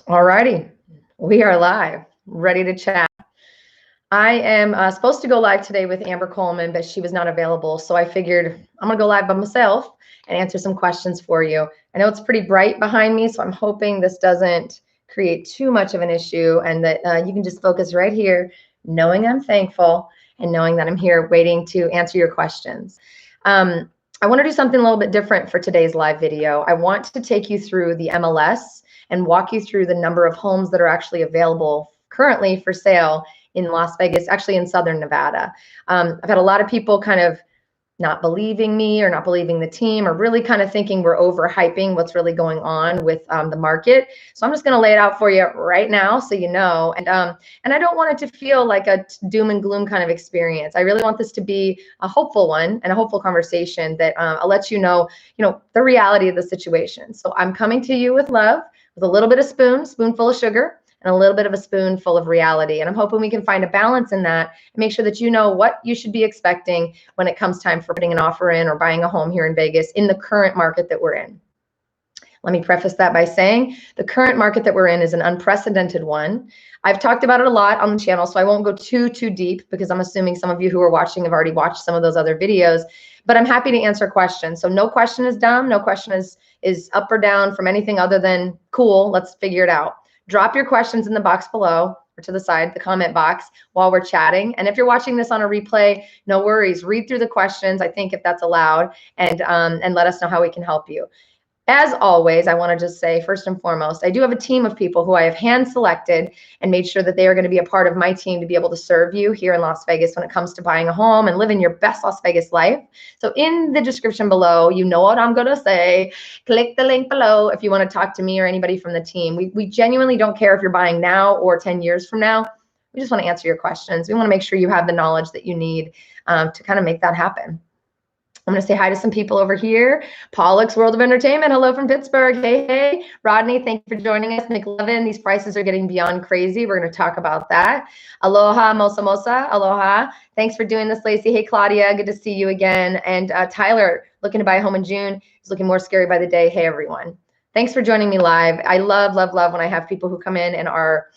Alrighty, we are live, ready to chat. I am supposed to go live today with Amber Coleman, but she was not available. So I figured I'm going to go live by myself and answer some questions for you. I know it's pretty bright behind me, so I'm hoping this doesn't create too much of an issue and that you can just focus right here, knowing I'm thankful and knowing that I'm here waiting to answer your questions. I want to do something a little bit different for today's live video. I want to take you through the MLS and walk you through the number of homes that are actually available currently for sale in Las Vegas, actually in Southern Nevada. I've had a lot of people kind of not believing me or not believing the team or really kind of thinking we're overhyping what's really going on with the market. So I'm just going to lay it out for you right now so you know. And I don't want it to feel like a doom and gloom kind of experience. I really want this to be a hopeful one and a hopeful conversation that I'll let you know, the reality of the situation. So I'm coming to you with love, with a little bit of spoonful of sugar, and a little bit of a spoonful of reality. And I'm hoping we can find a balance in that and make sure that you know what you should be expecting when it comes time for putting an offer in or buying a home here in Vegas in the current market that we're in. Let me preface that by saying the current market that we're in is an unprecedented one. I've talked about it a lot on the channel, so I won't go too deep because I'm assuming some of you who are watching have already watched some of those other videos, but I'm happy to answer questions. So no question is dumb, no question is up or down from anything other than cool, let's figure it out. Drop your questions in the box below or to the side, the comment box, while we're chatting. And if you're watching this on a replay, no worries. Read through the questions, I think, if that's allowed, and let us know how we can help you. As always, I want to just say, first and foremost, I do have a team of people who I have hand-selected and made sure that they are going to be a part of my team to be able to serve you here in Las Vegas when it comes to buying a home and living your best Las Vegas life. So in the description below, you know what I'm going to say. Click the link below if you want to talk to me or anybody from the team. We genuinely don't care if you're buying now or 10 years from now. We just want to answer your questions. We want to make sure you have the knowledge that you need to kind of make that happen. I'm going to say hi to some people over here. Pollock's World of Entertainment. Hello from Pittsburgh. Hey. Rodney, thank you for joining us. McLevin, these prices are getting beyond crazy. We're going to talk about that. Aloha, Mosa. Aloha. Thanks for doing this, Lacey. Hey, Claudia. Good to see you again. And Tyler, looking to buy a home in June. He's looking more scary by the day. Hey, everyone. Thanks for joining me live. I love when I have people who come in and are,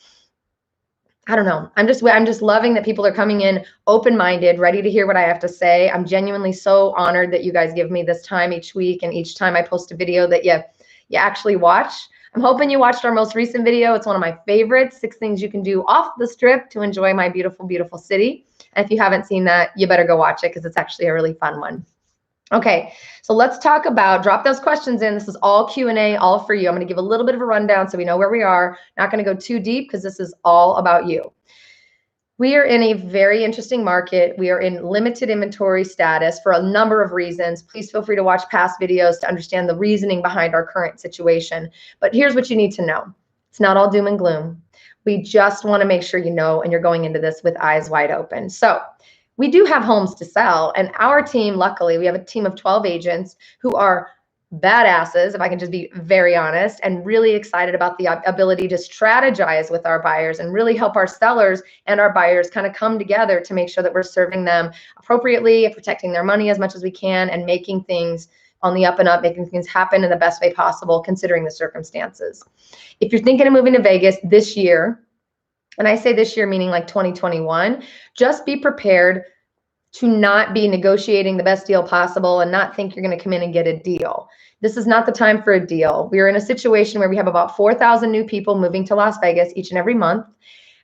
I don't know. I'm just loving that people are coming in open-minded, ready to hear what I have to say. I'm genuinely so honored that you guys give me this time each week, and each time I post a video that you actually watch. I'm hoping you watched our most recent video. It's one of my favorites, 6 things you can do off the strip to enjoy my beautiful, beautiful city. And if you haven't seen that, you better go watch it because it's actually a really fun one. Okay, so let's talk about, drop those questions in. This is all Q&A, all for you. I'm going to give a little bit of a rundown so we know where we are. Not going to go too deep because this is all about you. We are in a very interesting market. We are in limited inventory status for a number of reasons. Please feel free to watch past videos to understand the reasoning behind our current situation. But here's what you need to know. It's not all doom and gloom. We just want to make sure you know and you're going into this with eyes wide open. So we do have homes to sell, and our team, luckily, we have a team of 12 agents who are badasses, if I can just be very honest, and really excited about the ability to strategize with our buyers and really help our sellers and our buyers kind of come together to make sure that we're serving them appropriately, protecting their money as much as we can, and making things on the up and up, making things happen in the best way possible, considering the circumstances. If you're thinking of moving to Vegas this year, and I say this year meaning like 2021, just be prepared to not be negotiating the best deal possible and not think you're going to come in and get a deal. This is not the time for a deal. We are in a situation where we have about 4,000 new people moving to Las Vegas each and every month.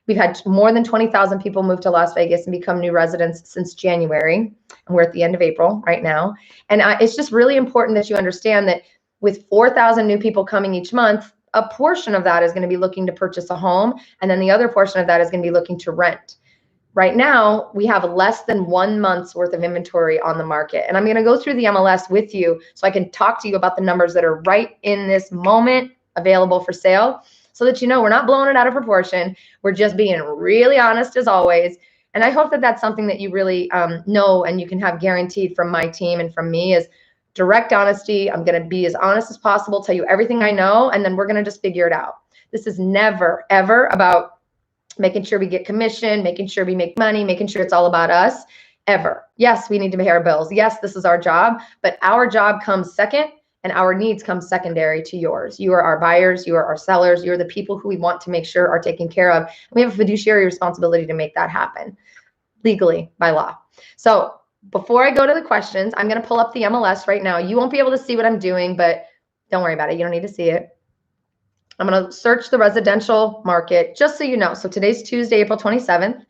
We've had more than 20,000 people move to Las Vegas and become new residents since January. And we're at the end of April right now. And it's just really important that you understand that with 4,000 new people coming each month, a portion of that is going to be looking to purchase a home, and then the other portion of that is going to be looking to rent. Right now, we have less than 1 month's worth of inventory on the market. And I'm going to go through the MLS with you so I can talk to you about the numbers that are right in this moment available for sale so that you know we're not blowing it out of proportion. We're just being really honest as always. And I hope that that's something that you really know and you can have guaranteed from my team and from me is direct honesty. I'm going to be as honest as possible, tell you everything I know, and then we're going to just figure it out. This is never, ever about making sure we get commission, making sure we make money, making sure it's all about us, ever. Yes, we need to pay our bills. Yes, this is our job, but our job comes second and our needs come secondary to yours. You are our buyers, you are our sellers, you're the people who we want to make sure are taken care of. And we have a fiduciary responsibility to make that happen legally by law. So before I go to the questions, I'm going to pull up the MLS right now. You won't be able to see what I'm doing, but don't worry about it. You don't need to see it. I'm going to search the residential market just so you know. So today's Tuesday, April 27th.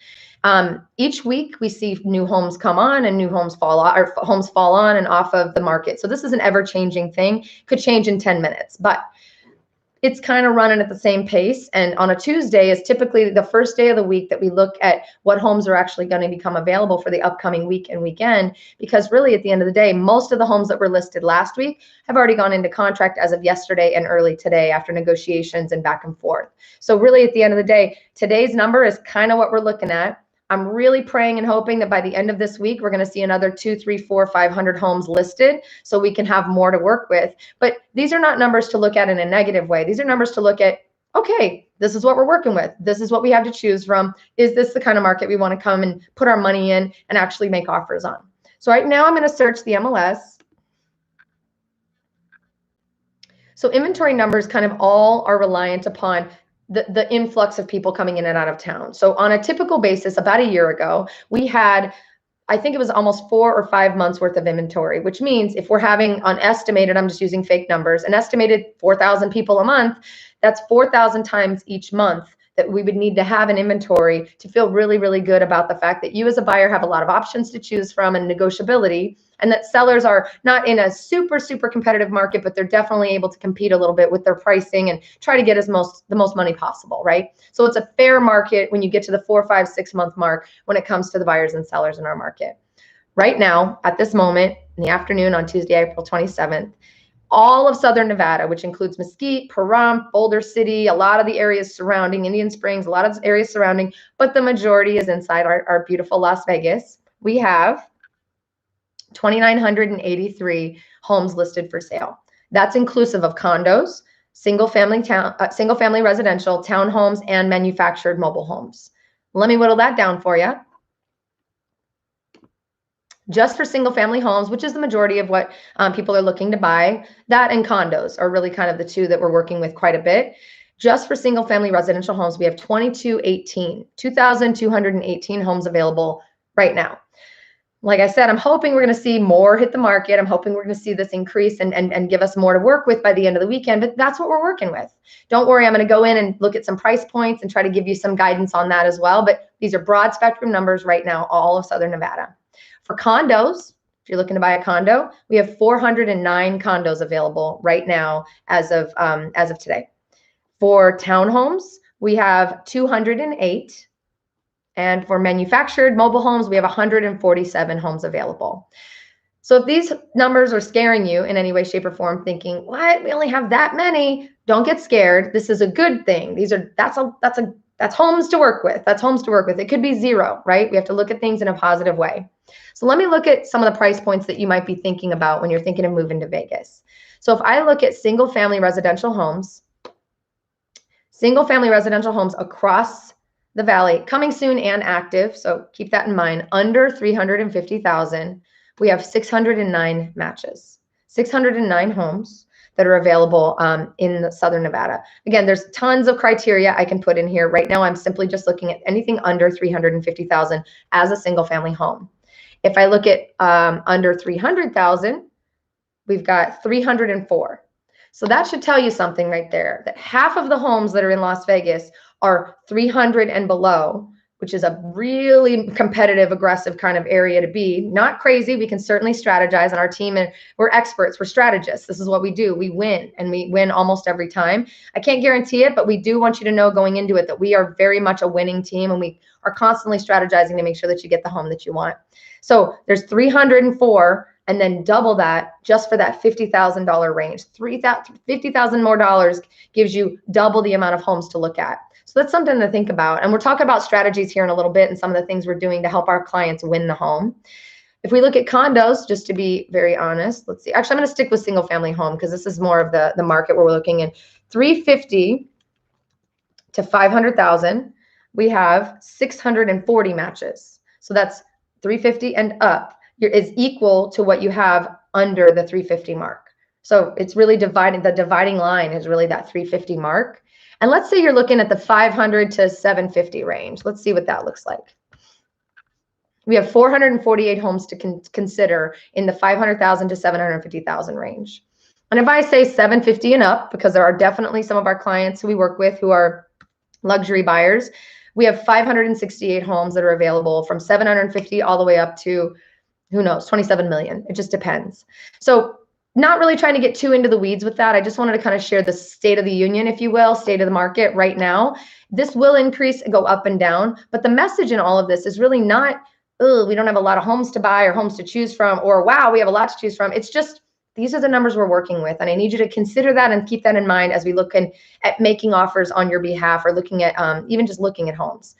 Each week we see new homes come on and new homes fall off, or homes fall on and off of the market. So this is an ever-changing thing. Could change in 10 minutes, but it's kind of running at the same pace. And on a Tuesday is typically the first day of the week that we look at what homes are actually going to become available for the upcoming week and weekend, because really at the end of the day, most of the homes that were listed last week have already gone into contract as of yesterday and early today after negotiations and back and forth. So really at the end of the day, today's number is kind of what we're looking at. I'm really praying and hoping that by the end of this week, we're going to see another 200, 300, 400, 500 homes listed so we can have more to work with. But these are not numbers to look at in a negative way. These are numbers to look at, okay, this is what we're working with. This is what we have to choose from. Is this the kind of market we want to come and put our money in and actually make offers on? So right now I'm going to search the MLS. So inventory numbers kind of all are reliant upon the influx of people coming in and out of town. So on a typical basis, about a year ago, we had, I think it was almost 4 or 5 months worth of inventory, which means if we're having an estimated, I'm just using fake numbers, an estimated 4,000 people a month, that's 4,000 times each month that we would need to have an inventory to feel really, really good about the fact that you as a buyer have a lot of options to choose from and negotiability, and that sellers are not in a super, super competitive market, but they're definitely able to compete a little bit with their pricing and try to get the most money possible, right? So it's a fair market when you get to the 4, 5, 6 month mark when it comes to the buyers and sellers in our market. Right now, at this moment in the afternoon on Tuesday, April 27th, all of Southern Nevada, which includes Mesquite, Pahrump, Boulder City, a lot of the areas surrounding Indian Springs, a lot of areas surrounding, but the majority is inside our beautiful Las Vegas. We have 2,983 homes listed for sale. That's inclusive of condos, single-family residential, townhomes, and manufactured mobile homes. Let me whittle that down for you. Just for single family homes, which is the majority of what people are looking to buy, that and condos are really kind of the two that we're working with quite a bit. Just for single family residential homes, we have 2,218 homes available right now. Like I said, I'm hoping we're going to see more hit the market. I'm hoping we're going to see this increase and give us more to work with by the end of the weekend, but that's what we're working with. Don't worry, I'm going to go in and look at some price points and try to give you some guidance on that as well, but these are broad spectrum numbers right now, all of Southern Nevada. For condos, if you're looking to buy a condo, we have 409 condos available right now as of today. For townhomes, we have 208. And for manufactured mobile homes, we have 147 homes available. So if these numbers are scaring you in any way, shape, or form, thinking, what? We only have that many. Don't get scared. This is a good thing. That's homes to work with. That's homes to work with. It could be zero, right? We have to look at things in a positive way. So let me look at some of the price points that you might be thinking about when you're thinking of moving to Vegas. So if I look at single family residential homes across the valley, coming soon and active, so keep that in mind, under 350,000, we have 609 matches, 609 homes that are available in Southern Nevada. Again, there's tons of criteria I can put in here. Right now, I'm simply just looking at anything under 350,000 as a single family home. If I look at under 300,000, we've got 304. So that should tell you something right there, that half of the homes that are in Las Vegas are 300 and below, which is a really competitive, aggressive kind of area to be. Not crazy. We can certainly strategize on our team, and we're experts. We're strategists. This is what we do. We win, and we win almost every time. I can't guarantee it, but we do want you to know going into it that we are very much a winning team, and we are constantly strategizing to make sure that you get the home that you want. So there's 304, and then double that just for that $50,000 range. $50,000 more dollars gives you double the amount of homes to look at. So that's something to think about. And we'll talk about strategies here in a little bit and some of the things we're doing to help our clients win the home. If we look at condos, just to be very honest, let's see. Actually, I'm going to stick with single family home because this is more of the market where we're looking in. 350 to 500,000, we have 640 matches. So that's 350 and up is equal to what you have under the 350 mark. So it's really dividing, the dividing line is really that 350 mark. And let's say you're looking at the 500 to 750 range. Let's see what that looks like. We have 448 homes to consider in the 500,000 to 750,000 range. And if I say 750 and up, because there are definitely some of our clients who we work with who are luxury buyers, we have 568 homes that are available from 750 all the way up to, who knows, 27 million. It just depends. So not really trying to get too into the weeds with that. I just wanted to kind of share the state of the union, if you will, state of the market right now. This will increase and go up and down, but the message in all of this is really not, oh, we don't have a lot of homes to buy or homes to choose from, or wow, we have a lot to choose from. It's just, these are the numbers we're working with. And I need you to consider that and keep that in mind as we look at making offers on your behalf, or looking at even just looking at homes.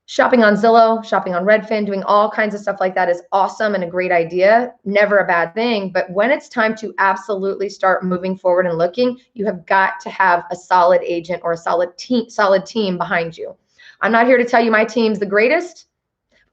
Shopping on Zillow, shopping on Redfin, doing all kinds of stuff like that is awesome and a great idea. Never a bad thing. But when it's time to absolutely start moving forward and looking, you have got to have a solid agent or a solid team behind you. I'm not here to tell you my team's the greatest.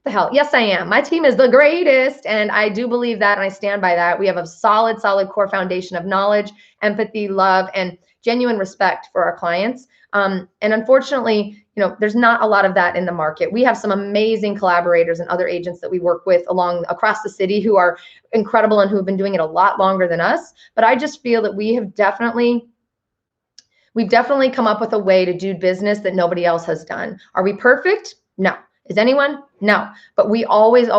The hell, yes, I am. My team is the greatest, and I do believe that, and I stand by that. We have a solid core foundation of knowledge, empathy, love, and genuine respect for our clients. And unfortunately, there's not a lot of that in the market. We have some amazing collaborators and other agents that we work with across the city who are incredible and who have been doing it a lot longer than us. But I just feel that we've definitely come up with a way to do business that nobody else has done. Are we perfect? No. Is anyone? No. But we always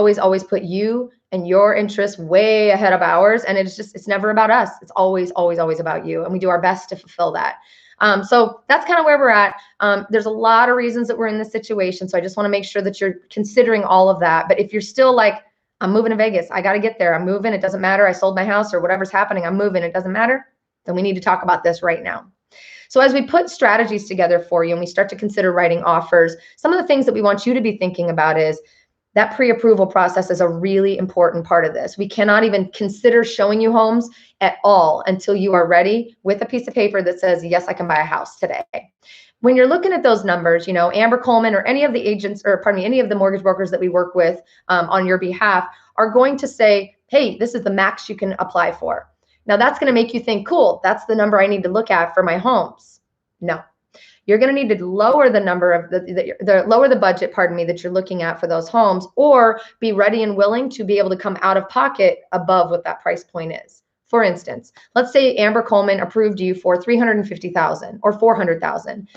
put you and your interests way ahead of ours. And it's never about us. It's always about you. And we do our best to fulfill that. So that's kind of where we're at. There's a lot of reasons that we're in this situation. So I just want to make sure that you're considering all of that. But if you're still like, I'm moving to Vegas, I got to get there. I'm moving. It doesn't matter. I sold my house or whatever's happening. I'm moving. It doesn't matter. Then we need to talk about this right now. So as we put strategies together for you and we start to consider writing offers, some of the things that we want you to be thinking about is that pre-approval process is a really important part of this. We cannot even consider showing you homes at all until you are ready with a piece of paper that says, yes, I can buy a house today. When you're looking at those numbers, Amber Coleman or any of the agents, or pardon me, any of the mortgage brokers that we work with on your behalf are going to say, hey, this is the max you can apply for. Now that's going to make you think, cool, that's the number I need to look at for my homes. No, you're going to need to lower the number of lower the budget, pardon me, that you're looking at for those homes, or be ready and willing to be able to come out of pocket above what that price point is. For instance, let's say Amber Coleman approved you for $350,000 or $400,000.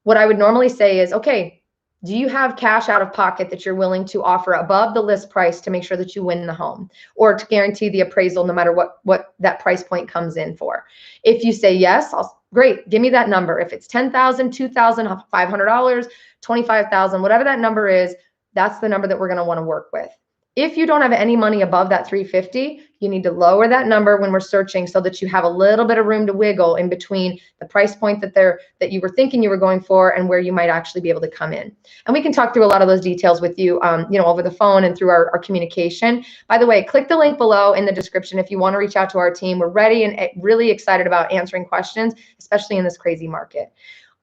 What I would normally say is, okay, do you have cash out of pocket that you're willing to offer above the list price to make sure that you win the home, or to guarantee the appraisal no matter what that price point comes in for? If you say yes, great, give me that number. If it's $10,000, $2,000, $500, $25,000, whatever that number is, that's the number that we're going to want to work with. If you don't have any money above that 350, you need to lower that number when we're searching so that you have a little bit of room to wiggle in between the price point that you were thinking you were going for and where you might actually be able to come in. And we can talk through a lot of those details with you, over the phone and through our communication. By the way, click the link below in the description if you want to reach out to our team. We're ready and really excited about answering questions, especially in this crazy market.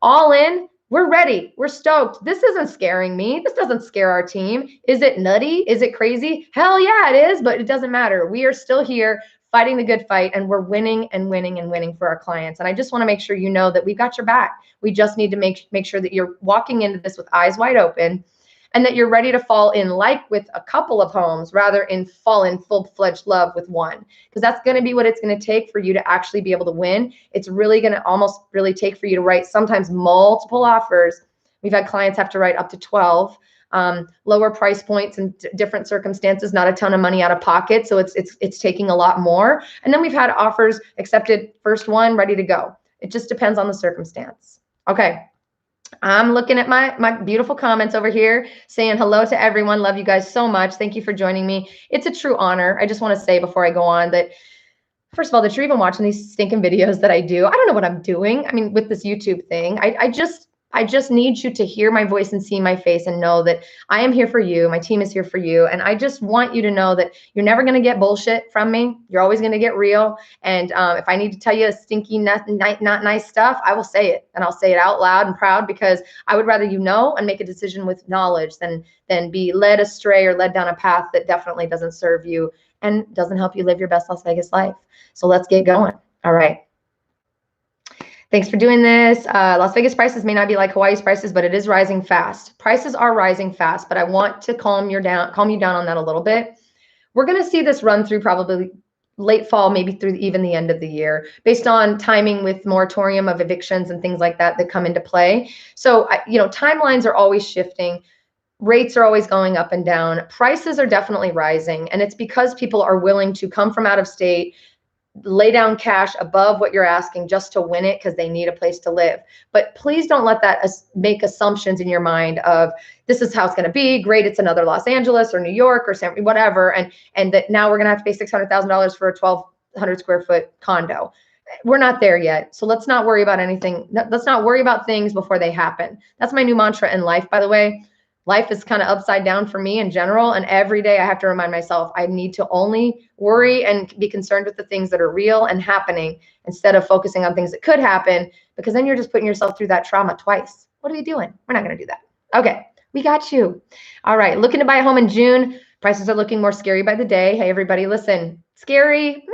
All in. We're ready. We're stoked. This isn't scaring me. This doesn't scare our team. Is it nutty? Is it crazy? Hell yeah, it is, but it doesn't matter. We are still here fighting the good fight, and we're winning and winning and winning for our clients. And I just want to make sure you know that we've got your back. We just need to make sure that you're walking into this with eyes wide open, and that you're ready to fall in like with a couple of homes rather than fall in full-fledged love with one, because that's going to be what it's going to take for you to actually be able to win. It's really going to almost really take for you to write sometimes multiple offers. We've had clients have to write up to 12, lower price points and different circumstances, not a ton of money out of pocket. So it's taking a lot more. And then we've had offers accepted, first one, ready to go. It just depends on the circumstance. Okay. I'm looking at my beautiful comments over here saying hello to everyone. Love you guys so much. Thank you for joining me. It's a true honor. I just want to say before I go on that, first of all, that you're even watching these stinking videos that I do. I don't know what I'm doing. I mean, with this YouTube thing, I just need you to hear my voice and see my face and know that I am here for you. My team is here for you. And I just want you to know that you're never going to get bullshit from me. You're always going to get real. And if I need to tell you stinky, not nice stuff, I will say it. And I'll say it out loud and proud, because I would rather you know and make a decision with knowledge than be led astray or led down a path that definitely doesn't serve you and doesn't help you live your best Las Vegas life. So let's get going. All right. Thanks for doing this. Las Vegas prices may not be like Hawaii's prices, but it is rising fast. Prices are rising fast, but I want to calm you down on that a little bit. We're going to see this run through probably late fall, maybe through even the end of the year, based on timing with moratorium of evictions and things like that that come into play. So, timelines are always shifting. Rates are always going up and down. Prices are definitely rising. And it's because people are willing to come from out of state, lay down cash above what you're asking just to win it because they need a place to live. But please don't let that make assumptions in your mind of this is how it's going to be. Great, it's another Los Angeles or New York or San, whatever, and that now we're going to have to pay $600,000 for a 1,200 square foot condo. We're not there yet, so let's not worry about anything. Let's not worry about things before they happen. That's my new mantra in life, by the way. Life is kind of upside down for me in general. And every day I have to remind myself, I need to only worry and be concerned with the things that are real and happening instead of focusing on things that could happen, because then you're just putting yourself through that trauma twice. What are you doing? We're not going to do that. Okay, we got you. All right, looking to buy a home in June. Prices are looking more scary by the day. Hey, everybody, listen. Scary?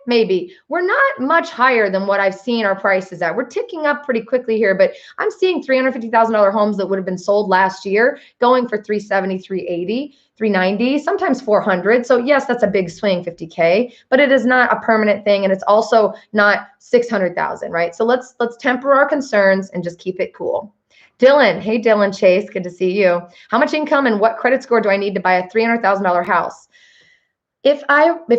Maybe. We're not much higher than what I've seen our prices at. We're ticking up pretty quickly here, but I'm seeing $350,000 homes that would have been sold last year going for $370,000, $380,000, $390,000, sometimes $400,000. So yes, that's a big swing, $50K, but it is not a permanent thing, and it's also not $600,000, right? So let's temper our concerns and just keep it cool. Dylan, hey Dylan Chase, good to see you. How much income and what credit score do I need to buy a $300,000 house? If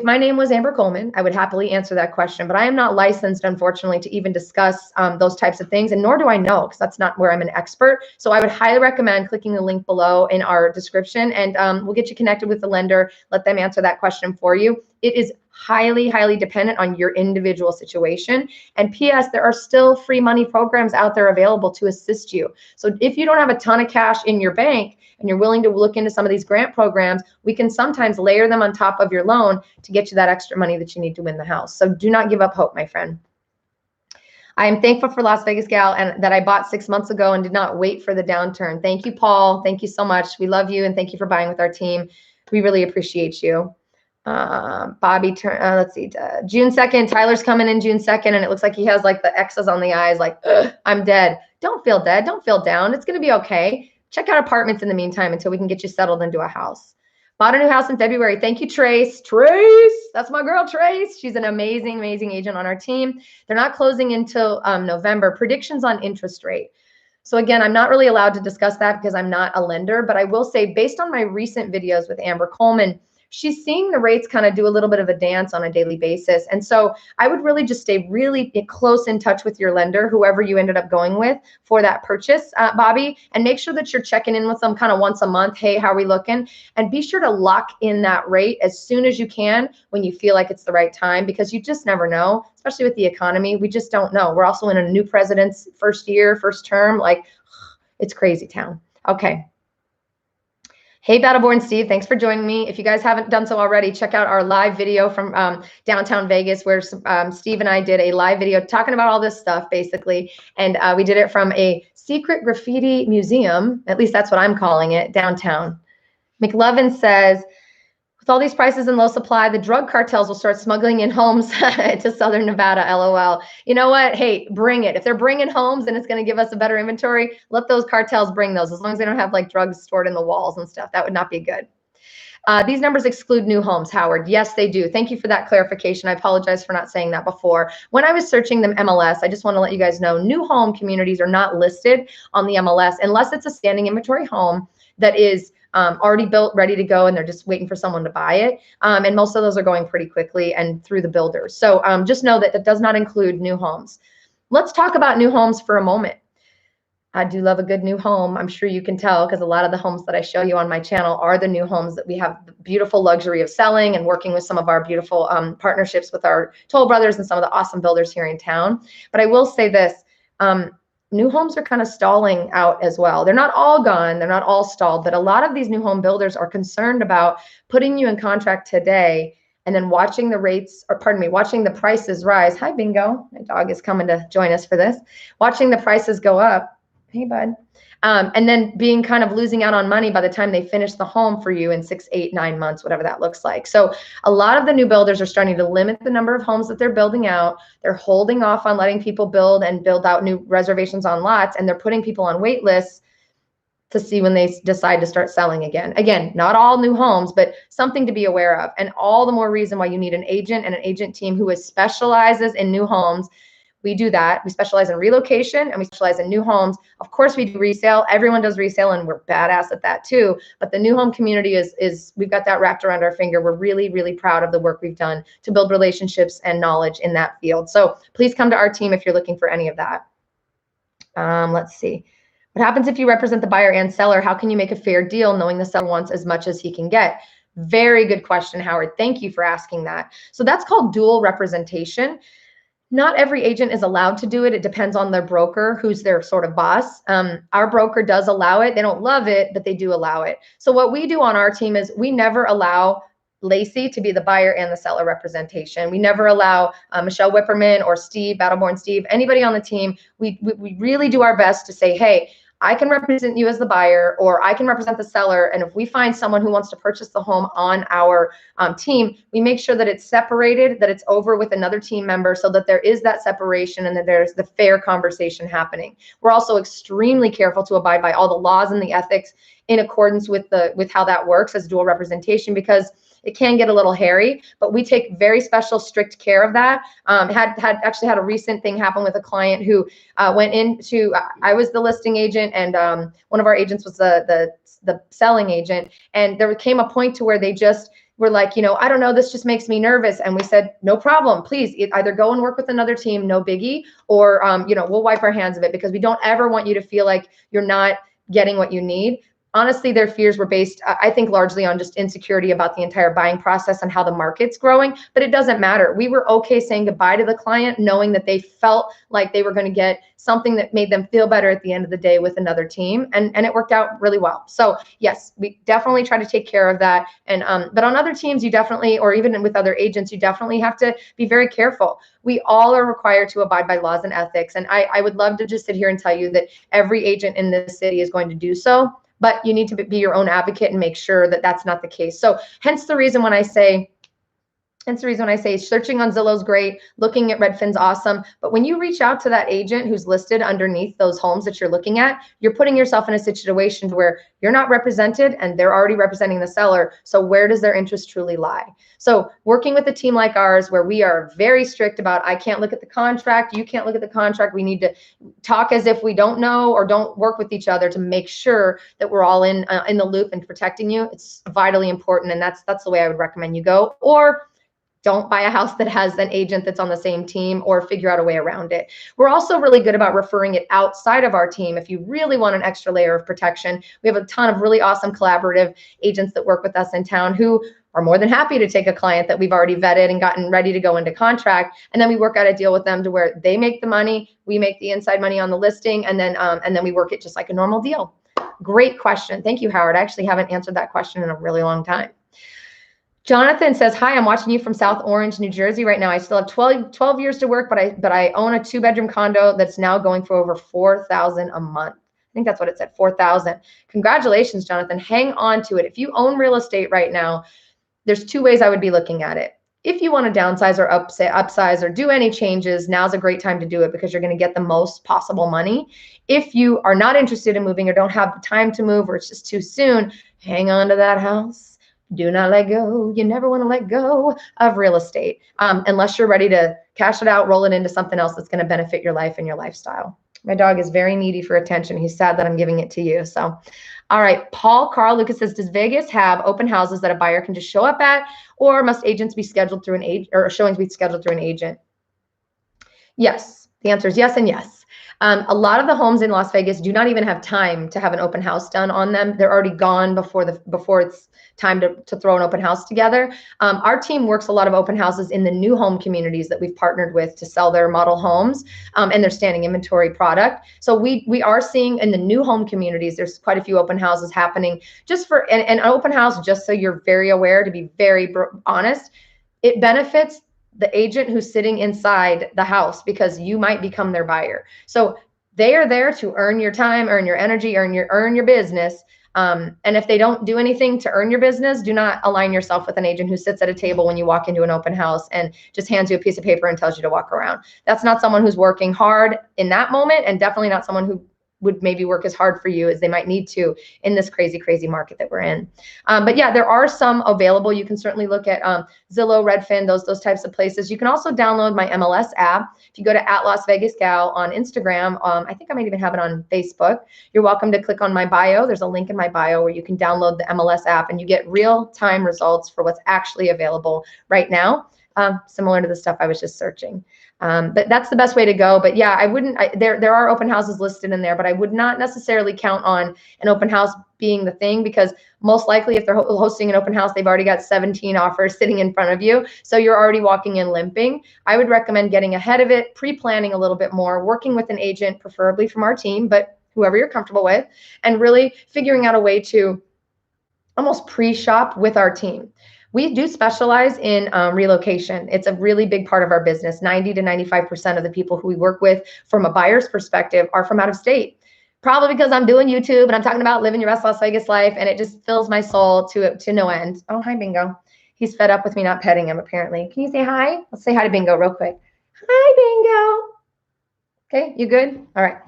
my name was Amber Coleman, I would happily answer that question, but I am not licensed, unfortunately, to even discuss those types of things, and nor do I know, because that's not where I'm an expert. So I would highly recommend clicking the link below in our description, and we'll get you connected with the lender, let them answer that question for you. It is highly, highly dependent on your individual situation. And P.S., there are still free money programs out there available to assist you. So if you don't have a ton of cash in your bank, and you're willing to look into some of these grant programs, we can sometimes layer them on top of your loan to get you that extra money that you need to win the house. So do not give up hope, my friend. I am thankful for Las Vegas Gal and that I bought 6 months ago and did not wait for the downturn. Thank you, Paul. Thank you so much. We love you, and thank you for buying with our team. We really appreciate you. Bobby, let's see, June 2nd, Tyler's coming in June 2nd, and it looks like he has like the X's on the eyes, like, I'm dead. Don't feel dead. Don't feel down. It's going to be okay. Check out apartments in the meantime until we can get you settled into a house. Bought a new house in February. Thank you, Trace. Trace, that's my girl, Trace. She's an amazing, amazing agent on our team. They're not closing until November. Predictions on interest rate. So again, I'm not really allowed to discuss that because I'm not a lender, but I will say based on my recent videos with Amber Coleman, she's seeing the rates kind of do a little bit of a dance on a daily basis. And so I would really just stay really close in touch with your lender, whoever you ended up going with for that purchase, Bobby, and make sure that you're checking in with them kind of once a month. Hey, how are we looking? And be sure to lock in that rate as soon as you can when you feel like it's the right time, because you just never know, especially with the economy. We just don't know. We're also in a new president's first year, first term. Like, it's crazy town. Okay. Hey, Battleborn Steve, thanks for joining me. If you guys haven't done so already, check out our live video from downtown Vegas, where Steve and I did a live video talking about all this stuff, basically. And we did it from a secret graffiti museum, at least that's what I'm calling it, downtown. McLovin says, with all these prices and low supply, the drug cartels will start smuggling in homes to Southern Nevada, LOL. You know what? Hey, bring it. If they're bringing homes and it's going to give us a better inventory, let those cartels bring those, as long as they don't have like drugs stored in the walls and stuff. That would not be good. These numbers exclude new homes, Howard. Yes, they do. Thank you for that clarification. I apologize for not saying that before. When I was searching the MLS, I just want to let you guys know, new home communities are not listed on the MLS unless it's a standing inventory home that is already built, ready to go, and they're just waiting for someone to buy it. And most of those are going pretty quickly and through the builders. So just know that that does not include new homes. Let's talk about new homes for a moment. I do love a good new home. I'm sure you can tell, because a lot of the homes that I show you on my channel are the new homes that we have the beautiful luxury of selling and working with some of our beautiful partnerships with our Toll Brothers and some of the awesome builders here in town. But I will say this, new homes are kind of stalling out as well. They're not all gone, they're not all stalled, but a lot of these new home builders are concerned about putting you in contract today and then watching the rates, or pardon me, watching the prices rise. Hi, Bingo. My dog is coming to join us for this. Watching the prices go up. Hey, bud. And then being kind of losing out on money by the time they finish the home for you in 6, 8, 9 months, whatever that looks like. So a lot of the new builders are starting to limit the number of homes that they're building out. They're holding off on letting people build and build out new reservations on lots, and they're putting people on wait lists to see when they decide to start selling again. Again, not all new homes, but something to be aware of. And all the more reason why you need an agent and an agent team who specializes in new homes. We do that. We specialize in relocation and we specialize in new homes. Of course, we do resale. Everyone does resale, and we're badass at that too. But the new home community is we've got that wrapped around our finger. We're really, really proud of the work we've done to build relationships and knowledge in that field. So please come to our team if you're looking for any of that. Let's see. What happens if you represent the buyer and seller? How can you make a fair deal knowing the seller wants as much as he can get? Very good question, Howard. Thank you for asking that. So that's called dual representation. Not every agent is allowed to do it. It depends on their broker, who's their sort of boss. Our broker does allow it. They don't love it, but they do allow it. So what we do on our team is we never allow Lacey to be the buyer and the seller representation. We never allow Michelle Whipperman or Steve, Battleborn Steve, anybody on the team. We really do our best to say, hey, I can represent you as the buyer, or I can represent the seller. And if we find someone who wants to purchase the home on our team, we make sure that it's separated, that it's over with another team member, so that there is that separation and that there's the fair conversation happening. We're also extremely careful to abide by all the laws and the ethics in accordance with how that works as dual representation, because it can get a little hairy, but we take very special, strict care of that. Actually had a recent thing happen with a client who went into, I was the listing agent, and one of our agents was the selling agent. And there came a point to where they just were like, I don't know, this just makes me nervous. And we said, no problem, please either go and work with another team, no biggie, or we'll wipe our hands of it, because we don't ever want you to feel like you're not getting what you need. Honestly, their fears were based, I think, largely on just insecurity about the entire buying process and how the market's growing, but it doesn't matter. We were okay saying goodbye to the client, knowing that they felt like they were going to get something that made them feel better at the end of the day with another team, and it worked out really well. So yes, we definitely try to take care of that. And but on other teams, you definitely, or even with other agents, you definitely have to be very careful. We all are required to abide by laws and ethics, and I would love to just sit here and tell you that every agent in this city is going to do so. But you need to be your own advocate and make sure that that's not the case. So hence the reason when I say searching on Zillow is great, looking at Redfin's awesome. But when you reach out to that agent who's listed underneath those homes that you're looking at, you're putting yourself in a situation where you're not represented and they're already representing the seller. So where does their interest truly lie? So working with a team like ours, where we are very strict about, I can't look at the contract, you can't look at the contract. We need to talk as if we don't know or don't work with each other to make sure that we're all in the loop and protecting you. It's vitally important, and that's the way I would recommend you go. Or don't buy a house that has an agent that's on the same team, or figure out a way around it. We're also really good about referring it outside of our team if you really want an extra layer of protection. We have a ton of really awesome collaborative agents that work with us in town who are more than happy to take a client that we've already vetted and gotten ready to go into contract. And then we work out a deal with them to where they make the money, we make the inside money on the listing, and then we work it just like a normal deal. Great question. Thank you, Howard. I actually haven't answered that question in a really long time. Jonathan says, hi, I'm watching you from South Orange, New Jersey right now. I still have 12 years to work, but I own a 2-bedroom condo that's now going for over $4,000 a month. I think that's what it said, 4,000. Congratulations, Jonathan. Hang on to it. If you own real estate right now, there's 2 ways I would be looking at it. If you want to downsize or upsize or do any changes, now's a great time to do it, because you're going to get the most possible money. If you are not interested in moving or don't have the time to move, or it's just too soon, hang on to that house. Do not let go. You never want to let go of real estate unless you're ready to cash it out, roll it into something else that's going to benefit your life and your lifestyle. My dog is very needy for attention. He's sad that I'm giving it to you. So, all right. Paul Carl Lucas says, does Vegas have open houses that a buyer can just show up at, or must agents be scheduled through an agent, or showings be scheduled through an agent? Yes. The answer is yes and yes. A lot of the homes in Las Vegas do not even have time to have an open house done on them. They're already gone before it's time to throw an open house together. Our team works a lot of open houses in the new home communities that we've partnered with to sell their model homes and their standing inventory product. So we are seeing in the new home communities, there's quite a few open houses happening. Just for an open house, just so you're very aware, to be very honest, it benefits the agent who's sitting inside the house, because you might become their buyer. So They are there to earn your time, earn your energy, earn your business. And if they don't do anything to earn your business, do not align yourself with an agent who sits at a table when you walk into an open house and just hands you a piece of paper and tells you to walk around. That's not someone who's working hard in that moment, and definitely not someone who would maybe work as hard for you as they might need to in this crazy, crazy market that we're in. But yeah, there are some available. You can certainly look at Zillow, Redfin, those types of places. You can also download my MLS app. If you go to @LasVegasGal on Instagram, I think I might even have it on Facebook. You're welcome to click on my bio. There's a link in my bio where you can download the MLS app and you get real-time results for what's actually available right now, similar to the stuff I was just searching. But that's the best way to go. But yeah, there are open houses listed in there, but I would not necessarily count on an open house being the thing, because most likely if they're hosting an open house, they've already got 17 offers sitting in front of you. So you're already walking in limping. I would recommend getting ahead of it, pre-planning a little bit more, working with an agent, preferably from our team, but whoever you're comfortable with, and really figuring out a way to almost pre-shop with our team. We do specialize in relocation. It's a really big part of our business. 90 to 95% of the people who we work with from a buyer's perspective are from out of state. Probably because I'm doing YouTube and I'm talking about living your best Las Vegas life, and it just fills my soul to no end. Oh, hi, Bingo. He's fed up with me not petting him, apparently. Can you say hi? Let's say hi to Bingo real quick. Hi, Bingo. Okay, you good? All right.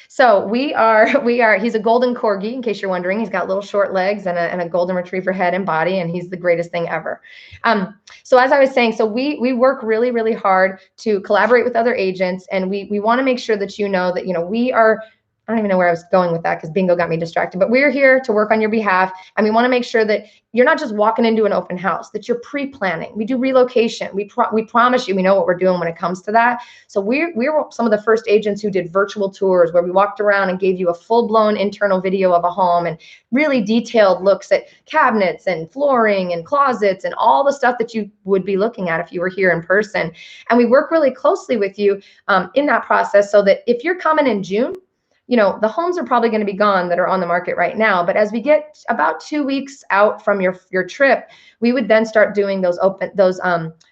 So he's a golden corgi, in case you're wondering. He's got little short legs and a golden retriever head and body, and he's the greatest thing ever. So as I was saying, so we work really, really hard to collaborate with other agents, and we want to make sure that you know that, we are, I don't even know where I was going with that because Bingo got me distracted, but we're here to work on your behalf. And we want to make sure that you're not just walking into an open house, that you're pre-planning. We do relocation. We promise you, we know what we're doing when it comes to that. So we were some of the first agents who did virtual tours where we walked around and gave you a full-blown internal video of a home and really detailed looks at cabinets and flooring and closets and all the stuff that you would be looking at if you were here in person. And we work really closely with you in that process, so that if you're coming in June, the homes are probably going to be gone that are on the market right now. But as we get about 2 weeks out from your trip, we would then start doing those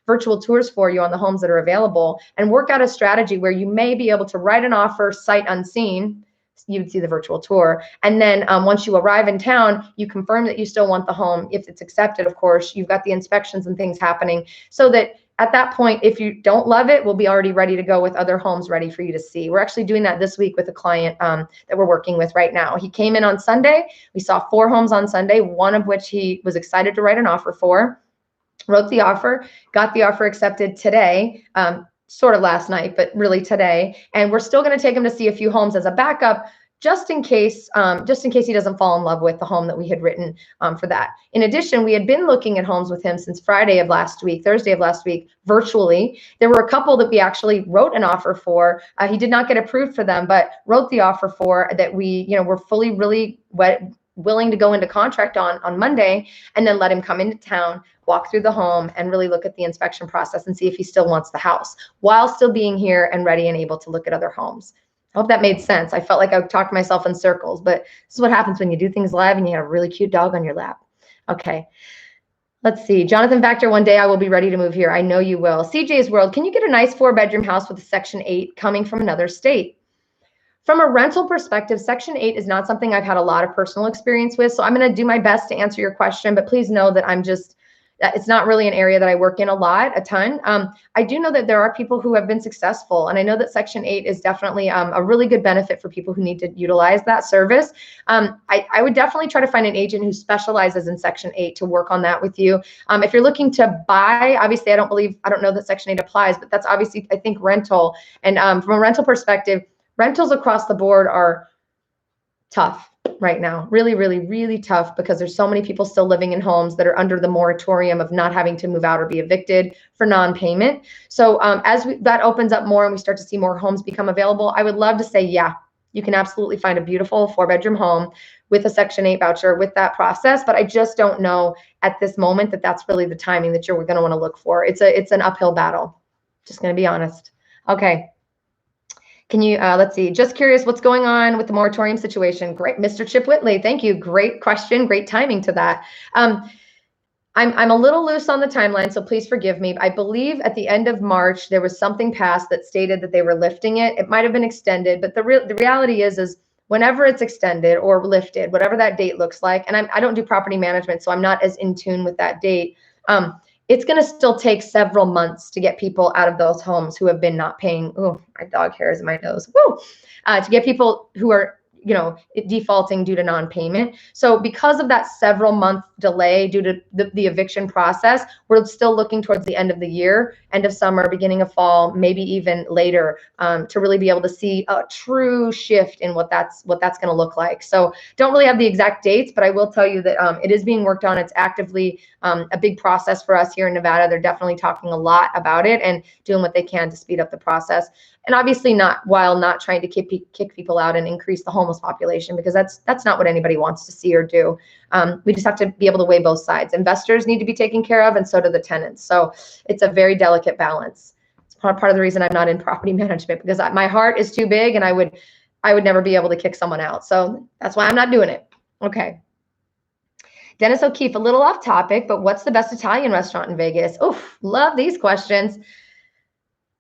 virtual tours for you on the homes that are available, and work out a strategy where you may be able to write an offer sight unseen. You'd see the virtual tour. And then once you arrive in town, you confirm that you still want the home. If it's accepted, of course, you've got the inspections and things happening, so that at that point, if you don't love it, we'll be already ready to go with other homes ready for you to see. We're actually doing that this week with a client that we're working with right now. He came in on Sunday. We saw 4 homes on Sunday, one of which he was excited to write an offer for, wrote the offer, got the offer accepted today, sort of last night, but really today. And we're still going to take him to see a few homes as a backup, just in case he doesn't fall in love with the home that we had written for that. In addition, we had been looking at homes with him since Thursday of last week, virtually. There were a couple that we actually wrote an offer for. He did not get approved for them, but wrote the offer for that we, were fully really willing to go into contract on Monday, and then let him come into town, walk through the home, and really look at the inspection process and see if he still wants the house, while still being here and ready and able to look at other homes. I hope that made sense. I felt like I talked myself in circles, but this is what happens when you do things live and you have a really cute dog on your lap. Okay, let's see. Jonathan Factor, one day I will be ready to move here. I know you will. CJ's World, can you get a nice 4-bedroom house with a Section 8 coming from another state? From a rental perspective, Section 8 is not something I've had a lot of personal experience with, so I'm going to do my best to answer your question, but please know that it's not really an area that I work in a ton. I do know that there are people who have been successful, and I know that Section 8 is definitely a really good benefit for people who need to utilize that service. I would definitely try to find an agent who specializes in Section 8 to work on that with you. If you're looking to buy, obviously I don't know that Section 8 applies, but that's obviously, I think, rental. And from a rental perspective, rentals across the board are tough right now. Really, really, really tough, because there's so many people still living in homes that are under the moratorium of not having to move out or be evicted for non-payment. So that opens up more and we start to see more homes become available, I would love to say, yeah, you can absolutely find a beautiful 4-bedroom home with a Section 8 voucher with that process. But I just don't know at this moment that that's really the timing that you're going to want to look for. It's an uphill battle. Just going to be honest. Okay. Can you, let's see, just curious what's going on with the moratorium situation. Great, Mr. Chip Whitley, thank you. Great question, great timing to that. I'm a little loose on the timeline, so please forgive me. I believe at the end of March, there was something passed that stated that they were lifting it. It might have been extended, but the reality is whenever it's extended or lifted, whatever that date looks like, and I don't do property management, so I'm not as in tune with that date. It's going to still take several months to get people out of those homes who have been not paying. Oh, my dog hair is in my nose. Woo! To get people who are defaulting due to non-payment. So because of that several month delay due to the eviction process, we're still looking towards the end of the year, end of summer, beginning of fall, maybe even later, to really be able to see a true shift in what that's going to look like. So don't really have the exact dates, but I will tell you that it is being worked on. It's actively a big process for us here in Nevada. They're definitely talking a lot about it and doing what they can to speed up the process. And obviously while not trying to kick people out and increase the homeless population, because that's not what anybody wants to see or do. We just have to be able to weigh both sides. Investors need to be taken care of, and so do the tenants. So it's a very delicate balance. It's part of the reason I'm not in property management, because my heart is too big, and I would never be able to kick someone out. So that's why I'm not doing it. Okay. Dennis O'Keefe, a little off topic, but what's the best Italian restaurant in Vegas? Oof, love these questions.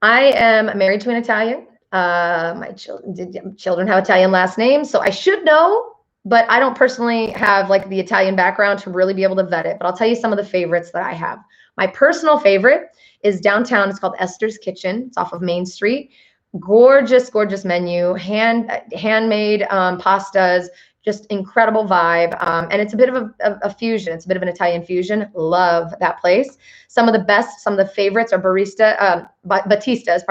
I am married to an Italian. My children have Italian last names, so I should know, but I don't personally have like the Italian background to really be able to vet it. But I'll tell you some of the favorites that I have. My personal favorite is downtown. It's called Esther's Kitchen. It's off of Main Street. Gorgeous, gorgeous menu, handmade pastas. Just incredible vibe. And it's a bit of a fusion. It's a bit of an Italian fusion. Love that place. Some of the favorites are Battista's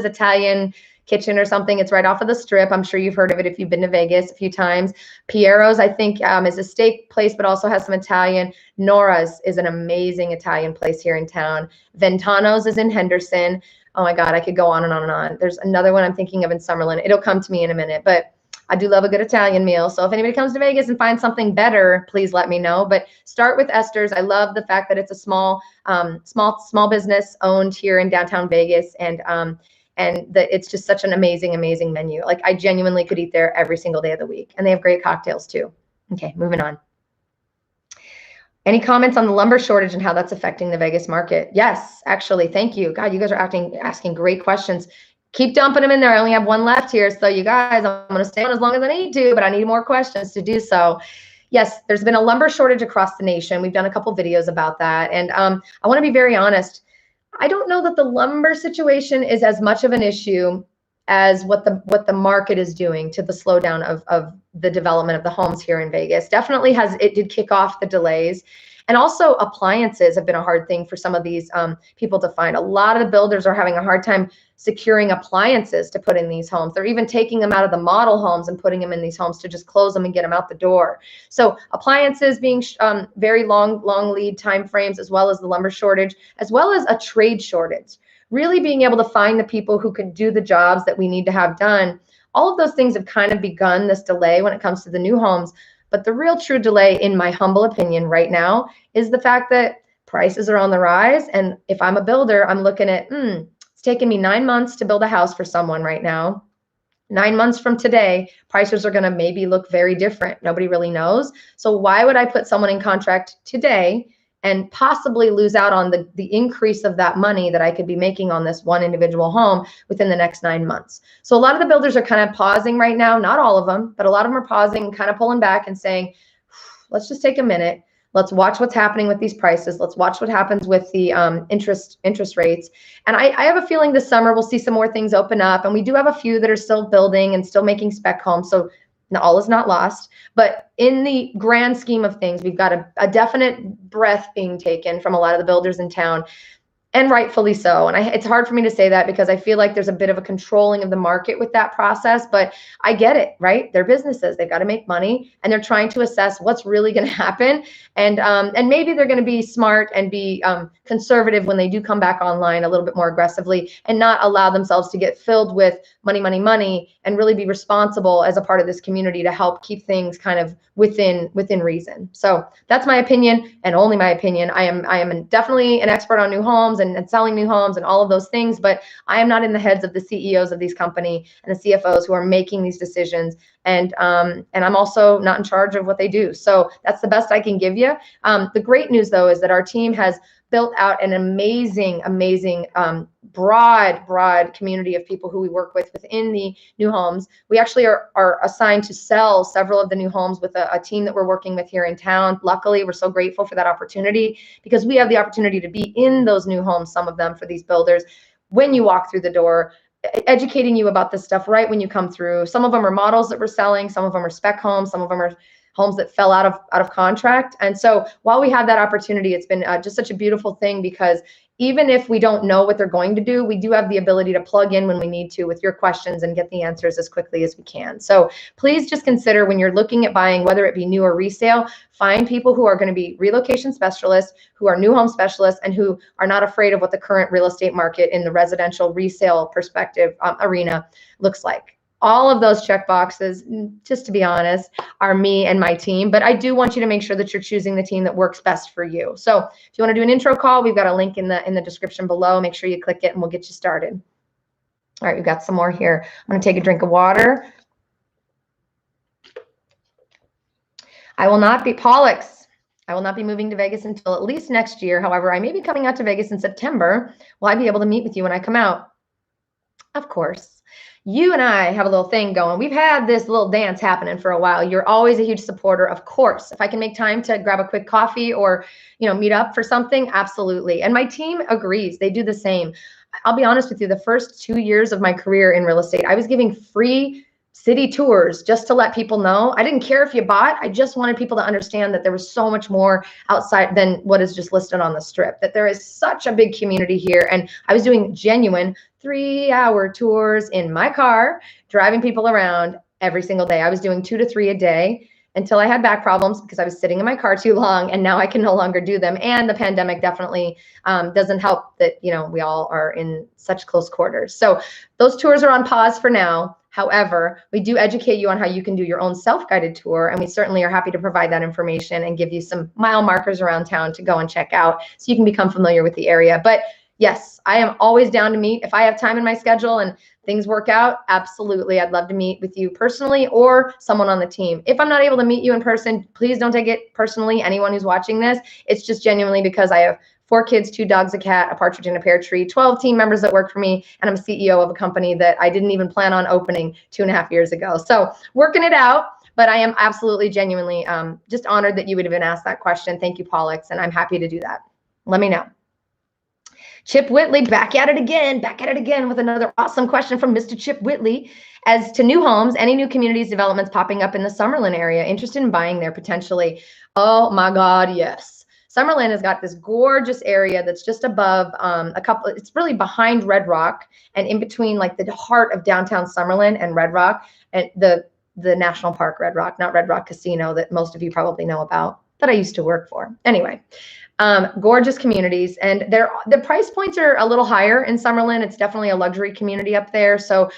Italian Kitchen or something. It's right off of the Strip. I'm sure you've heard of it if you've been to Vegas a few times. Piero's, I think, is a steak place, but also has some Italian. Nora's is an amazing Italian place here in town. Ventano's is in Henderson. Oh my God, I could go on and on and on. There's another one I'm thinking of in Summerlin. It'll come to me in a minute, but I do love a good Italian meal. So if anybody comes to Vegas and finds something better, please let me know. But start with Esther's. I love the fact that it's a small business owned here in downtown Vegas, and that it's just such an amazing, amazing menu. Like I genuinely could eat there every single day of the week, and they have great cocktails too. Okay, moving on. Any comments on the lumber shortage and how that's affecting the Vegas market? Yes, actually, thank you. God, you guys are asking great questions. Keep dumping them in there. I only have one left here. So you guys, I'm going to stay on as long as I need to, but I need more questions to do so. Yes, there's been a lumber shortage across the nation. We've done a couple videos about that. And I want to be very honest. I don't know that the lumber situation is as much of an issue as what the market is doing to the slowdown of the development of the homes here in Vegas. Definitely it did kick off the delays. And also appliances have been a hard thing for some of these people to find. A lot of the builders are having a hard time securing appliances to put in these homes. They're even taking them out of the model homes and putting them in these homes to just close them and get them out the door. So appliances being very long lead time frames, as well as the lumber shortage, as well as a trade shortage. Really being able to find the people who can do the jobs that we need to have done. All of those things have kind of begun this delay when it comes to the new homes. But the real true delay, in my humble opinion right now, is the fact that prices are on the rise. And if I'm a builder, I'm looking at, it's taking me 9 months to build a house for someone right now. 9 months from today, prices are going to maybe look very different. Nobody really knows. So why would I put someone in contract today and possibly lose out on the increase of that money that I could be making on this one individual home within the next 9 months? So a lot of the builders are kind of pausing right now, not all of them, but a lot of them are pausing, kind of pulling back and saying, let's just take a minute. Let's watch what's happening with these prices. Let's watch what happens with the interest rates. And I have a feeling this summer we'll see some more things open up. And we do have a few that are still building and still making spec homes. So all is not lost. But in the grand scheme of things, we've got a definite breath being taken from a lot of the builders in town. And rightfully so. And it's hard for me to say that because I feel like there's a bit of a controlling of the market with that process, but I get it, right? They're businesses, they've got to make money, and they're trying to assess what's really going to happen. And maybe they're going to be smart and be conservative when they do come back online a little bit more aggressively, and not allow themselves to get filled with money, and really be responsible as a part of this community to help keep things kind of within reason. So that's my opinion, and only my opinion. I am definitely an expert on new homes and selling new homes and all of those things, but I am not in the heads of the CEOs of these company and the CFOs who are making these decisions. And I'm also not in charge of what they do. So that's the best I can give you. The great news, though, is that our team has built out an amazing, broad community of people who we work with within the new homes. We actually are assigned to sell several of the new homes with a team that we're working with here in town. Luckily, we're so grateful for that opportunity because we have the opportunity to be in those new homes, some of them for these builders, when you walk through the door, educating you about this stuff right when you come through. Some of them are models that we're selling, some of them are spec homes, some of them are homes that fell out of contract. And so while we have that opportunity, it's been just such a beautiful thing, because even if we don't know what they're going to do, we do have the ability to plug in when we need to with your questions and get the answers as quickly as we can. So please just consider, when you're looking at buying, whether it be new or resale, find people who are going to be relocation specialists, who are new home specialists, and who are not afraid of what the current real estate market in the residential resale perspective arena looks like. All of those check boxes, just to be honest, are me and my team. But I do want you to make sure that you're choosing the team that works best for you. So if you want to do an intro call, we've got a link in the description below. Make sure you click it and we'll get you started. All right, we've got some more here. I'm going to take a drink of water. I will not be Pollux. I will not be moving to Vegas until at least next year. However, I may be coming out to Vegas in September. Will I be able to meet with you when I come out? Of course. You and I have a little thing going. We've had this little dance happening for a while. You're always a huge supporter. Of course, if I can make time to grab a quick coffee or, meet up for something, absolutely. And my team agrees. They do the same. I'll be honest with you, the first 2 years of my career in real estate, I was giving free city tours just to let people know. I didn't care if you bought. I just wanted people to understand that there was so much more outside than what is just listed on the strip, that there is such a big community here. And I was doing genuine 3-hour tours in my car, driving people around every single day. I was doing 2 to 3 a day until I had back problems because I was sitting in my car too long, and now I can no longer do them. And the pandemic definitely doesn't help that, we all are in such close quarters. So those tours are on pause for now. However, we do educate you on how you can do your own self-guided tour, and we certainly are happy to provide that information and give you some mile markers around town to go and check out so you can become familiar with the area. But yes, I am always down to meet. If I have time in my schedule and things work out, absolutely, I'd love to meet with you personally or someone on the team. If I'm not able to meet you in person, please don't take it personally, anyone who's watching this. It's just genuinely because I have 4 kids, 2 dogs, a cat, a partridge in a pear tree, 12 team members that work for me, and I'm CEO of a company that I didn't even plan on opening 2.5 years ago. So working it out, but I am absolutely genuinely just honored that you would have been asked that question. Thank you, Pollux, and I'm happy to do that. Let me know. Chip Whitley, back at it again with another awesome question from Mr. Chip Whitley. As to new homes, any new communities developments popping up in the Summerlin area, interested in buying there potentially? Oh my God, yes. Summerlin has got this gorgeous area that's just above it's really behind Red Rock and in between like the heart of downtown Summerlin and Red Rock, and the National Park Red Rock, not Red Rock Casino that most of you probably know about, that I used to work for. Anyway. Gorgeous communities, and the price points are a little higher in Summerlin. It's definitely a luxury community up there. So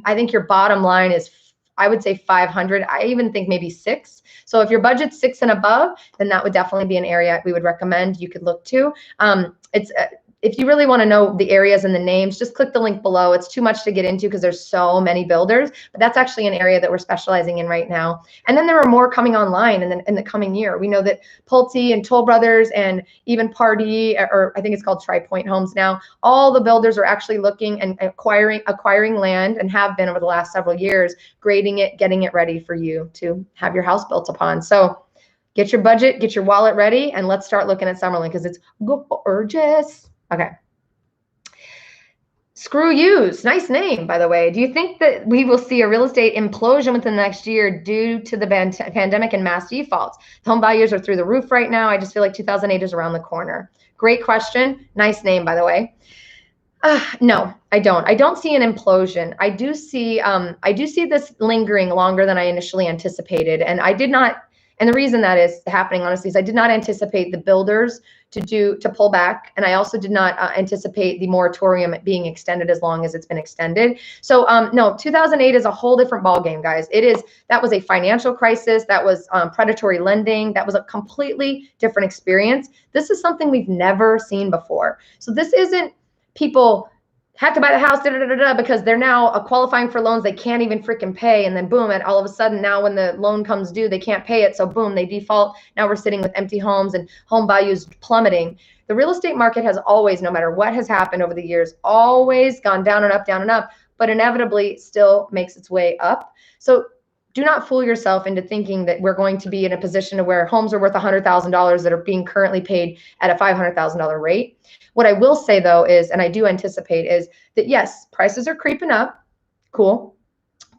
I think your bottom line is, I would say 500. I even think maybe 6. So if your budget's 6 and above, then that would definitely be an area we would recommend you could look to. If you really want to know the areas and the names, just click the link below. It's too much to get into because there's so many builders, but that's actually an area that we're specializing in right now. And then there are more coming online in the coming year. We know that Pulte and Toll Brothers and even Pardee, or I think it's called Tri-Point Homes now, all the builders are actually looking and acquiring land, and have been over the last several years, grading it, getting it ready for you to have your house built upon. So get your budget, get your wallet ready, and let's start looking at Summerlin because it's gorgeous. Okay. Screw Yous, nice name, by the way. Do you think that we will see a real estate implosion within the next year due to the pandemic and mass defaults? The home values are through the roof right now. I just feel like 2008 is around the corner. Great question. Nice name, by the way. No, I don't. I don't see an implosion. I do see this lingering longer than I initially anticipated, and I did not. And the reason that is happening, honestly, is I did not anticipate the builders to pull back. And I also did not anticipate the moratorium being extended as long as it's been extended. So no, 2008 is a whole different ballgame, guys. That was a financial crisis. That was predatory lending. That was a completely different experience. This is something we've never seen before. So this isn't people have to buy the house because they're now qualifying for loans they can't even freaking pay, and then boom, and all of a sudden now when the loan comes due they can't pay it, so boom, they default. Now we're sitting with empty homes and home values plummeting. The real estate market has always, no matter what has happened over the years, always gone down and up, but inevitably still makes its way up. So do not fool yourself into thinking that we're going to be in a position to where homes are worth $100,000 that are being currently paid at a $500,000 rate. What I will say though is, and I do anticipate, is that yes, prices are creeping up. Cool.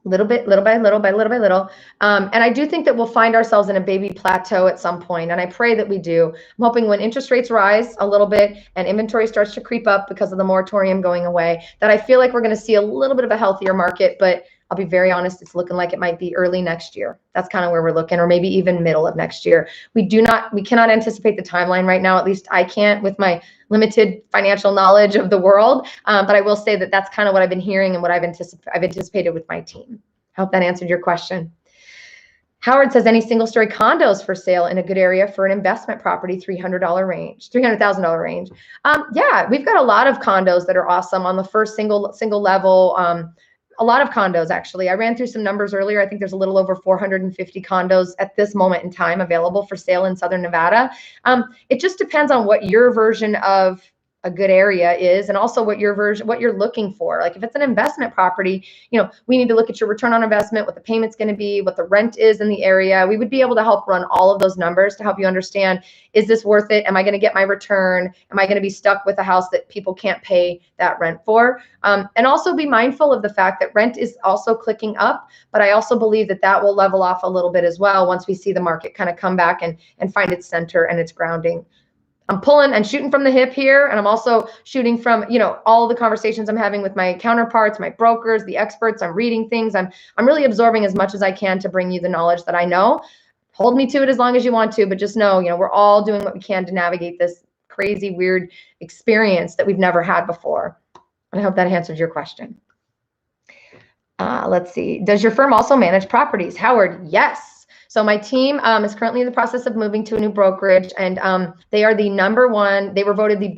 Little by little. And I do think that we'll find ourselves in a baby plateau at some point, and I pray that we do. I'm hoping when interest rates rise a little bit and inventory starts to creep up because of the moratorium going away, that I feel like we're going to see a little bit of a healthier market, but I'll be very honest, it's looking like it might be early next year. That's kind of where we're looking, or maybe even middle of next year. We cannot anticipate the timeline right now. At least I can't with my limited financial knowledge of the world. But I will say that that's kind of what I've been hearing and what I've anticipated with my team. I hope that answered your question. Howard says, any single story condos for sale in a good area for an investment property, $300,000 range. Yeah, we've got a lot of condos that are awesome on the first single level. A lot of condos, actually. I ran through some numbers earlier. I think there's a little over 450 condos at this moment in time available for sale in Southern Nevada. It just depends on what your version of a good area is, and also what you're looking for. Like if it's an investment property, we need to look at your return on investment, what the payment's going to be, what the rent is in the area. We would be able to help run all of those numbers to help you understand, is this worth it? Am I going to get my return? Am I going to be stuck with a house that people can't pay that rent for? And also be mindful of the fact that rent is also clicking up, but I also believe that will level off a little bit as well once we see the market kind of come back and find its center and its grounding. I'm pulling and shooting from the hip here, and I'm also shooting from, all of the conversations I'm having with my counterparts, my brokers, the experts. I'm reading things. I'm really absorbing as much as I can to bring you the knowledge that I know. Hold me to it as long as you want to, but just know, we're all doing what we can to navigate this crazy, weird experience that we've never had before. And I hope that answered your question. Let's see. Does your firm also manage properties? Howard, yes. So my team is currently in the process of moving to a new brokerage, and they are the number one. They were voted the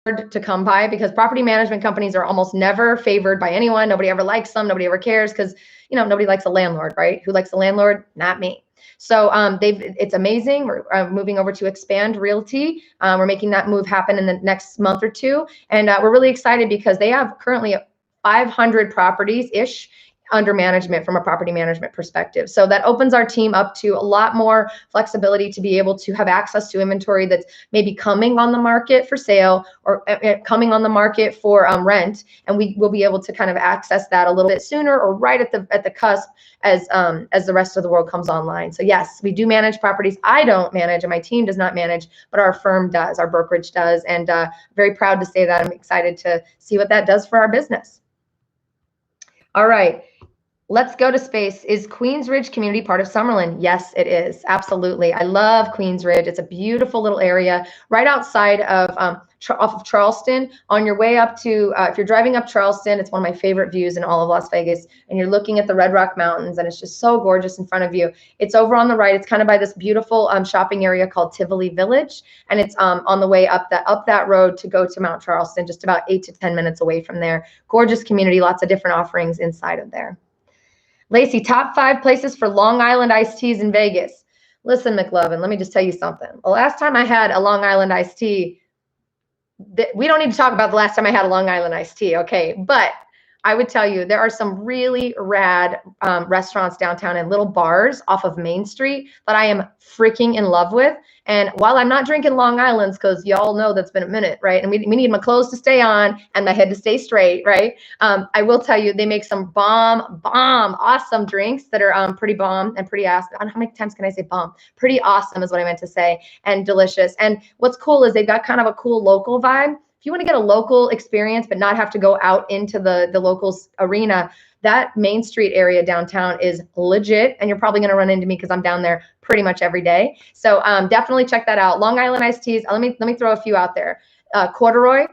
best to come by because property management companies are almost never favored by anyone. Nobody ever likes them. Nobody ever cares because, nobody likes a landlord, right? Who likes a landlord? Not me. So it's amazing. We're moving over to Expand Realty. We're making that move happen in the next month or two. And we're really excited because they have currently 500 properties-ish under management from a property management perspective. So that opens our team up to a lot more flexibility to be able to have access to inventory that's maybe coming on the market for sale or coming on the market for rent. And we will be able to kind of access that a little bit sooner or right at the cusp as the rest of the world comes online. So yes, we do manage properties. I don't manage and my team does not manage, but our firm does, our brokerage does. And very proud to say that. I'm excited to see what that does for our business. All right. Let's go to space. Is Queens Ridge community part of Summerlin? Yes, it is. Absolutely. I love Queens Ridge. It's a beautiful little area right outside of off of Charleston. On your way up to, if you're driving up Charleston, it's one of my favorite views in all of Las Vegas. And you're looking at the Red Rock Mountains and it's just so gorgeous in front of you. It's over on the right. It's kind of by this beautiful shopping area called Tivoli Village. And it's on the way up that road to go to Mount Charleston, just about 8 to 10 minutes away from there. Gorgeous community, lots of different offerings inside of there. Lacey, top 5 places for Long Island iced teas in Vegas. Listen, McLovin, let me just tell you something. The last time I had a Long Island iced tea, we don't need to talk about the last time I had a Long Island iced tea, okay? But I would tell you there are some really rad restaurants downtown and little bars off of Main Street that I am freaking in love with. And while I'm not drinking Long Islands, because y'all know that's been a minute, right? And we need my clothes to stay on and my head to stay straight, right? I will tell you, they make some bomb, awesome drinks that are pretty bomb and pretty awesome. I don't know how many times can I say bomb? Pretty awesome is what I meant to say, and delicious. And what's cool is they've got kind of a cool local vibe. If you want to get a local experience but not have to go out into the locals arena, that Main Street area downtown is legit, and you're probably going to run into me because I'm down there pretty much every day. So definitely check that out. Long Island iced teas. Let me throw a few out there. Corduroy,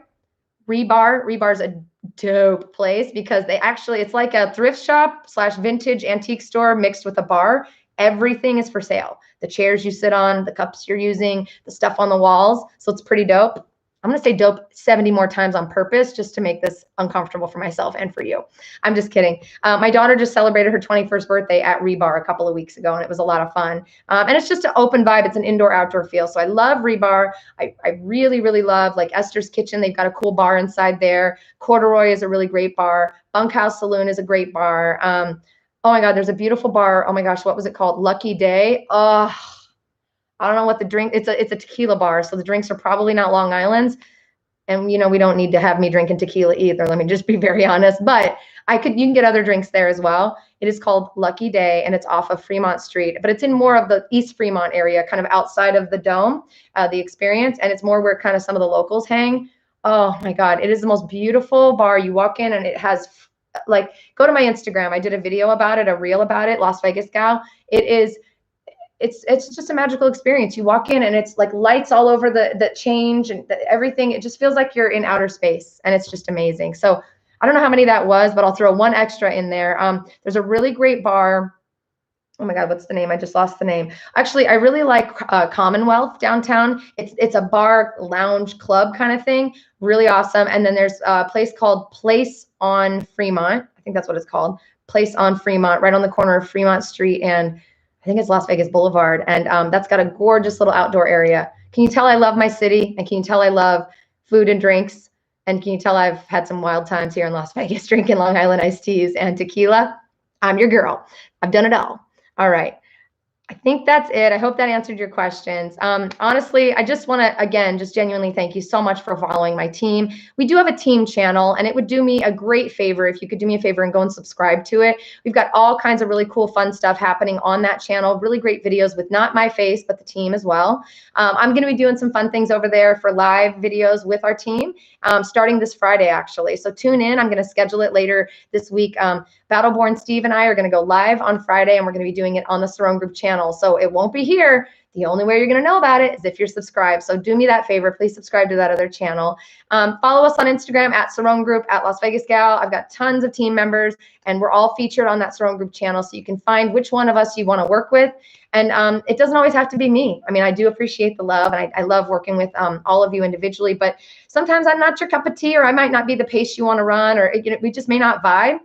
Rebar's a dope place because they actually, it's like a thrift shop / vintage antique store mixed with a bar. Everything is for sale. The chairs you sit on, the cups you're using, the stuff on the walls. So it's pretty dope. I'm going to say dope 70 more times on purpose just to make this uncomfortable for myself and for you. I'm just kidding. My daughter just celebrated her 21st birthday at Rebar a couple of weeks ago, and it was a lot of fun. And it's just an open vibe. It's an indoor-outdoor feel. So I love Rebar. I really, really love like Esther's Kitchen. They've got a cool bar inside there. Corduroy is a really great bar. Bunkhouse Saloon is a great bar. Oh my God, there's a beautiful bar. Oh my gosh, what was it called? Lucky Day. Oh, I don't know what the drink, it's a tequila bar. So the drinks are probably not Long Island's. And you know, we don't need to have me drinking tequila either. Let me just be very honest, but you can get other drinks there as well. It is called Lucky Day and it's off of Fremont Street, but it's in more of the East Fremont area, kind of outside of the Dome, the Experience. And it's more where kind of some of the locals hang. Oh my God, it is the most beautiful bar. You walk in and it has like, go to my Instagram. I did a video about it, a reel about it, Las Vegas Gal. It's just a magical experience. You walk in and it's like lights all over the change and everything. It just feels like you're in outer space and it's just amazing. So I don't know how many that was, but I'll throw one extra in there. There's a really great bar. Oh my God, what's the name? I just lost the name. Actually, I really like Commonwealth downtown. It's a bar, lounge, club kind of thing. Really awesome. And then there's a place called Place on Fremont. I think that's what it's called. Place on Fremont, right on the corner of Fremont Street and I think it's Las Vegas Boulevard. And that's got a gorgeous little outdoor area. Can you tell I love my city? And can you tell I love food and drinks? And can you tell I've had some wild times here in Las Vegas drinking Long Island iced teas and tequila? I'm your girl. I've done it all. All right. I think that's it. I hope that answered your questions. Honestly, I just want to, again, just genuinely thank you so much for following my team. We do have a team channel, and it would do me a great favor if you could do me a favor and go and subscribe to it. We've got all kinds of really cool, fun stuff happening on that channel, really great videos with not my face, but the team as well. I'm going to be doing some fun things over there for live videos with our team, starting this Friday, actually. So tune in. I'm going to schedule it later this week. Battleborn Steve and I are going to go live on Friday, and we're going to be doing it on the Cerrone Group channel. So it won't be here. The only way you're going to know about it is if you're subscribed. So do me that favor. Please subscribe to that other channel. Follow us on Instagram at Cerrone Group, at Las Vegas Gal. I've got tons of team members, and we're all featured on that Cerrone Group channel. So you can find which one of us you want to work with. And it doesn't always have to be me. I mean, I do appreciate the love, and I love working with all of you individually. But sometimes I'm not your cup of tea, or I might not be the pace you want to run, or we just may not vibe.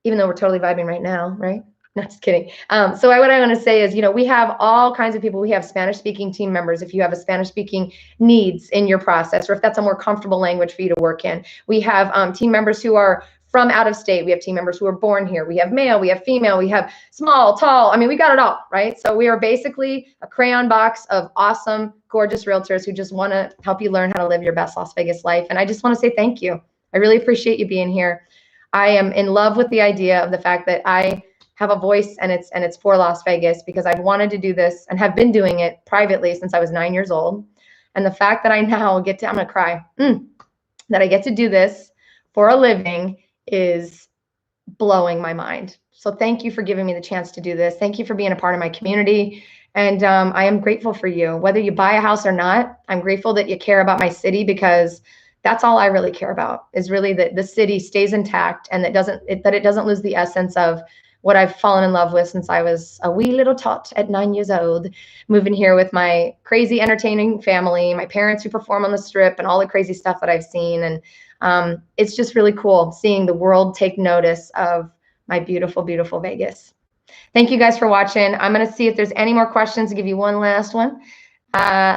Even though we're totally vibing right now, right? No, just kidding. So what I want to say is, we have all kinds of people. We have Spanish-speaking team members. If you have a Spanish-speaking needs in your process, or if that's a more comfortable language for you to work in. We have team members who are from out of state. We have team members who are born here. We have male, we have female, we have small, tall. I mean, we got it all, right? So we are basically a crayon box of awesome, gorgeous realtors who just want to help you learn how to live your best Las Vegas life. And I just want to say thank you. I really appreciate you being here. I am in love with the idea of the fact that I have a voice and it's for Las Vegas, because I've wanted to do this and have been doing it privately since I was 9 years old. And the fact that I now get to, I'm going to cry, that I get to do this for a living is blowing my mind. So thank you for giving me the chance to do this. Thank you for being a part of my community. And I am grateful for you. Whether you buy a house or not, I'm grateful that you care about my city, because that's all I really care about, is really that the city stays intact and that it doesn't lose the essence of what I've fallen in love with since I was a wee little tot at 9 years old, moving here with my crazy entertaining family, my parents who perform on the Strip, and all the crazy stuff that I've seen. And it's just really cool seeing the world take notice of my beautiful, beautiful Vegas. Thank you guys for watching. I'm going to see if there's any more questions to give you one last one.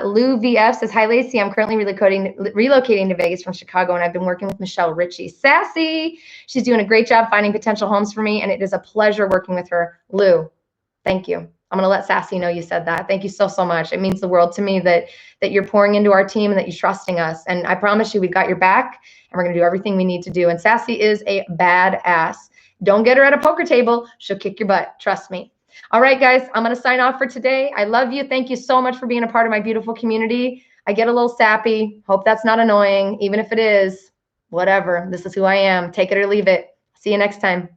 Lou VF says, hi, Lacey. I'm currently relocating to Vegas from Chicago, and I've been working with Michelle Ritchie. Sassy. She's doing a great job finding potential homes for me, and it is a pleasure working with her. Lou, thank you. I'm going to let Sassy know you said that. Thank you so, so much. It means the world to me that you're pouring into our team and that you're trusting us. And I promise you, we've got your back, and we're going to do everything we need to do. And Sassy is a badass. Don't get her at a poker table. She'll kick your butt. Trust me. All right, guys, I'm going to sign off for today. I love you. Thank you so much for being a part of my beautiful community. I get a little sappy. Hope that's not annoying. Even if it is, whatever. This is who I am. Take it or leave it. See you next time.